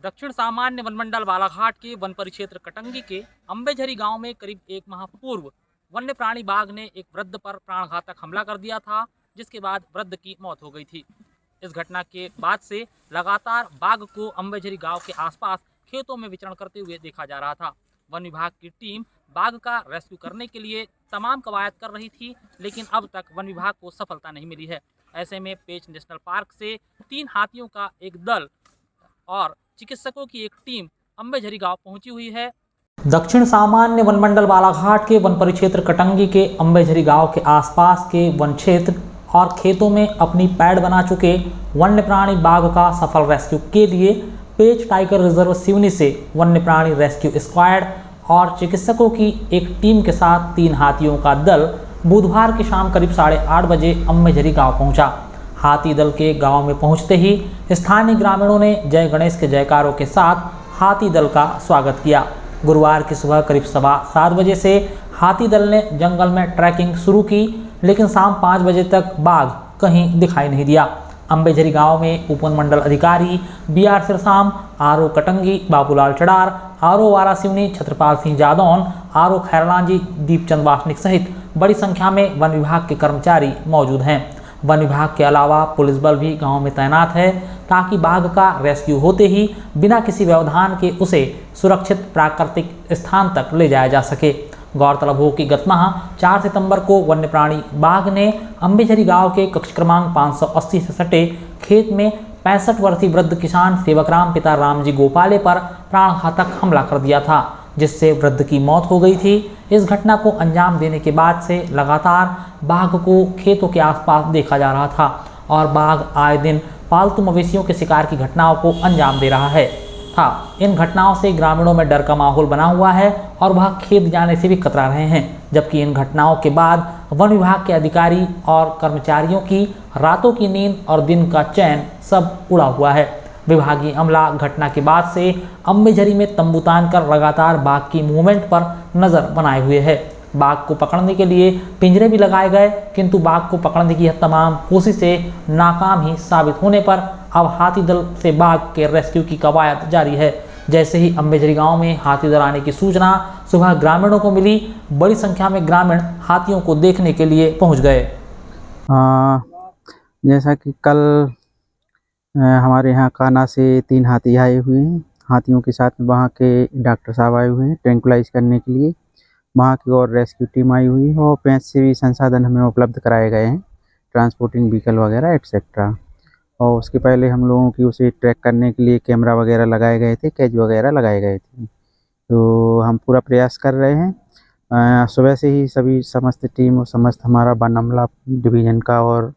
दक्षिण सामान्य वनमंडल बालाघाट के वन परिक्षेत्र कटंगी के अम्बेझरी गांव में करीब एक माह पूर्व वन्य प्राणी बाघ ने एक वृद्ध पर प्राणघातक हमला कर दिया था, जिसके बाद वृद्ध की मौत हो गई थी। इस घटना के बाद से लगातार बाघ को अम्बेझरी गांव के आसपास खेतों में विचरण करते हुए देखा जा रहा था। वन विभाग की टीम बाघ का रेस्क्यू करने के लिए तमाम कवायद कर रही थी, लेकिन अब तक वन विभाग को सफलता नहीं मिली है। ऐसे में पेंच नेशनल पार्क से 3 हाथियों का एक दल और चिकित्सकों की एक टीम अम्बेझरी गांव पहुंची हुई है। दक्षिण सामान्य वनमंडल बालाघाट के वन परिक्षेत्र कटंगी के अम्बेझरी गांव के आसपास के वन क्षेत्र और खेतों में अपनी पैड बना चुके वन्य प्राणी बाघ का सफल रेस्क्यू के लिए पेंच टाइगर रिजर्व सिवनी से वन्य प्राणी रेस्क्यू स्क्वाड और चिकित्सकों की एक टीम के साथ 3 हाथियों का दल बुधवार की शाम करीब 8:30 बजे अम्बेझरी गांव पहुंचा। हाथी दल के गांव में पहुंचते ही स्थानीय ग्रामीणों ने जय गणेश के जयकारों के साथ हाथी दल का स्वागत किया। गुरुवार की सुबह करीब 7:15 बजे से हाथी दल ने जंगल में ट्रैकिंग शुरू की, लेकिन शाम 5 बजे तक बाघ कहीं दिखाई नहीं दिया। अम्बेझरी गांव में उपमंडल अधिकारी BR सिरसाम, RO Katangi Babulal चड़ार, RO वारा सिवनी छत्रपाल सिंह जादौन, RO खैरलांजी दीपचंद वासनिक सहित बड़ी संख्या में वन विभाग के कर्मचारी मौजूद हैं। वन विभाग के अलावा पुलिस बल भी गांव में तैनात है, ताकि बाघ का रेस्क्यू होते ही बिना किसी व्यवधान के उसे सुरक्षित प्राकृतिक स्थान तक ले जाया जा सके। गौरतलब हो कि गत माह 4 सितंबर को वन्य प्राणी बाघ ने अम्बेझरी गांव के कक्ष क्रमांक 580 से सटे खेत में 65 वर्षीय वृद्ध किसान सेवकराम पिता रामजी गोपाले पर प्राणघातक हमला कर दिया था, जिससे वृद्ध की मौत हो गई थी। इस घटना को अंजाम देने के बाद से लगातार बाघ को खेतों के आसपास देखा जा रहा था और बाघ आए दिन पालतू मवेशियों के शिकार की घटनाओं को अंजाम दे रहा था। इन घटनाओं से ग्रामीणों में डर का माहौल बना हुआ है और वह खेत जाने से भी कतरा रहे हैं, जबकि इन घटनाओं के बाद वन विभाग के अधिकारी और कर्मचारियों की रातों की नींद और दिन का चैन सब उड़ा हुआ है। विभागीय अमला घटना के बाद से अम्बेझरी में तंबू तानकर लगातार बाघ की मूवमेंट पर नजर बनाए हुए है। बाघ को पकड़ने के लिए पिंजरे भी लगाए गए, किंतु बाघ को पकड़ने की यह तमाम कोशिशें नाकाम ही साबित होने पर अब हाथी दल से बाघ के रेस्क्यू की कवायद जारी है। जैसे ही अम्बेझरी गांव में हाथी दल आने की सूचना सुबह ग्रामीणों को मिली, बड़ी संख्या में ग्रामीण हाथियों को देखने के लिए पहुंच गए। जैसा कि कल हमारे यहाँ कान्हा से 3 हाथी आए हुए हैं। हाथियों के साथ में वहाँ के डॉक्टर साहब आए हुए हैं ट्रैंकुलाइज करने के लिए। वहाँ की और रेस्क्यू टीम आई हुई है और पेंच से भी संसाधन हमें उपलब्ध कराए गए हैं, ट्रांसपोर्टिंग व्हीकल वगैरह एक्सेट्रा। और उसके पहले हम लोगों की उसे ट्रैक करने के लिए कैमरा वगैरह लगाए गए थे, कैच वगैरह लगाए गए थे। तो हम पूरा प्रयास कर रहे हैं। सुबह से ही सभी समस्त टीम और समस्त हमारा वन अमला डिवीज़न का और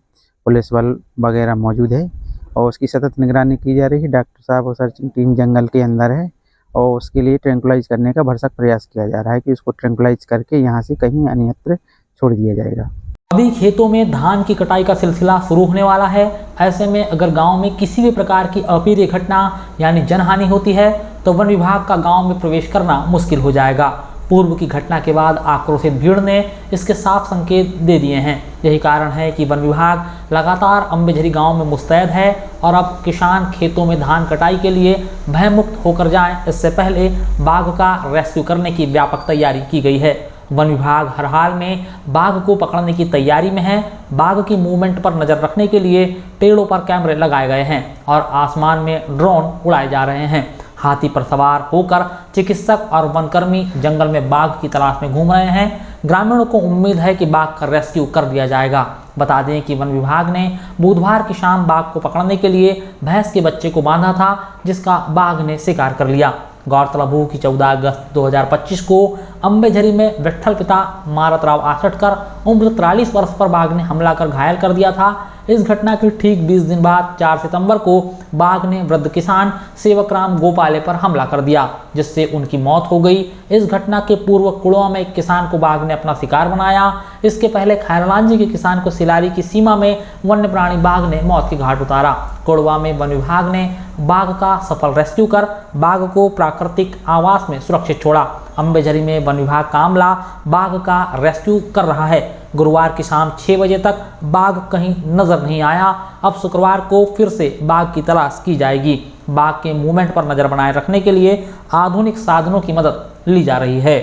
पुलिस बल वगैरह मौजूद है और उसकी सतत निगरानी की जा रही है। डॉक्टर साहब और सर्चिंग टीम जंगल के अंदर है और उसके लिए ट्रैंकुलाइज करने का भरसक प्रयास किया जा रहा है कि उसको ट्रैंकुलाइज करके यहाँ से कहीं अन्यत्र छोड़ दिया जाएगा। अभी खेतों में धान की कटाई का सिलसिला शुरू होने वाला है। ऐसे में अगर गांव में किसी भी प्रकार की अप्रिय घटना यानी जनहानि होती है तो वन विभाग का गांव में प्रवेश करना मुश्किल हो जाएगा। पूर्व की घटना के बाद आक्रोशित भीड़ ने इसके साफ संकेत दे दिए हैं। यही कारण है कि वन विभाग लगातार अम्बेझरी गांव में मुस्तैद है और अब किसान खेतों में धान कटाई के लिए भयमुक्त होकर जाएं, इससे पहले बाघ का रेस्क्यू करने की व्यापक तैयारी की गई है। वन विभाग हर हाल में बाघ को पकड़ने की तैयारी में है। बाघ की मूवमेंट पर नजर रखने के लिए पेड़ों पर कैमरे लगाए गए हैं और आसमान में ड्रोन उड़ाए जा रहे हैं। हाथी पर सवार होकर चिकित्सक और वनकर्मी जंगल में बाघ की तलाश में घूम रहे हैं। ग्रामीणों को उम्मीद है कि बाघ का रेस्क्यू कर दिया जाएगा। बता दें कि वन विभाग ने बुधवार की शाम बाघ को पकड़ने के लिए भैंस के बच्चे को बांधा था, जिसका बाघ ने शिकार कर लिया। गौरतलब हो कि 14 अगस्त 2025 को अम्बेझरी में विट्ठल पिता मारतराव आसटकर उम्र 43 वर्ष पर बाघ ने हमला कर घायल कर दिया था। इस घटना के ठीक 20 दिन बाद 4 सितंबर को बाघ ने वृद्ध किसान सेवकराम गोपाले पर हमला कर दिया, जिससे उनकी मौत हो गई। इस घटना के पूर्व कुड़वा में एक किसान को बाघ ने अपना शिकार बनाया। इसके पहले खैरलांजी के किसान को सिलारी की सीमा में वन्य प्राणी बाघ ने मौत के घाट उतारा। कुड़वा में वन विभाग ने बाघ का सफल रेस्क्यू कर बाघ को प्राकृतिक आवास में सुरक्षित छोड़ा। अम्बेझरी में वन विभाग का अमला बाघ का रेस्क्यू कर रहा है। गुरुवार की शाम 6 बजे तक बाघ कहीं नजर नहीं आया। अब शुक्रवार को फिर से बाघ की तलाश की जाएगी। बाघ के मूवमेंट पर नज़र बनाए रखने के लिए आधुनिक साधनों की मदद ली जा रही है।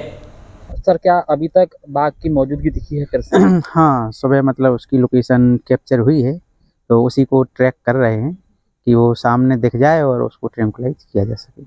सर, क्या अभी तक बाघ की मौजूदगी दिखी है फिर से? हाँ, सुबह मतलब उसकी लोकेशन कैप्चर हुई है, तो उसी को ट्रैक कर रहे हैं कि वो सामने दिख जाए और उसको ट्रैंकुलाइज किया जा सके।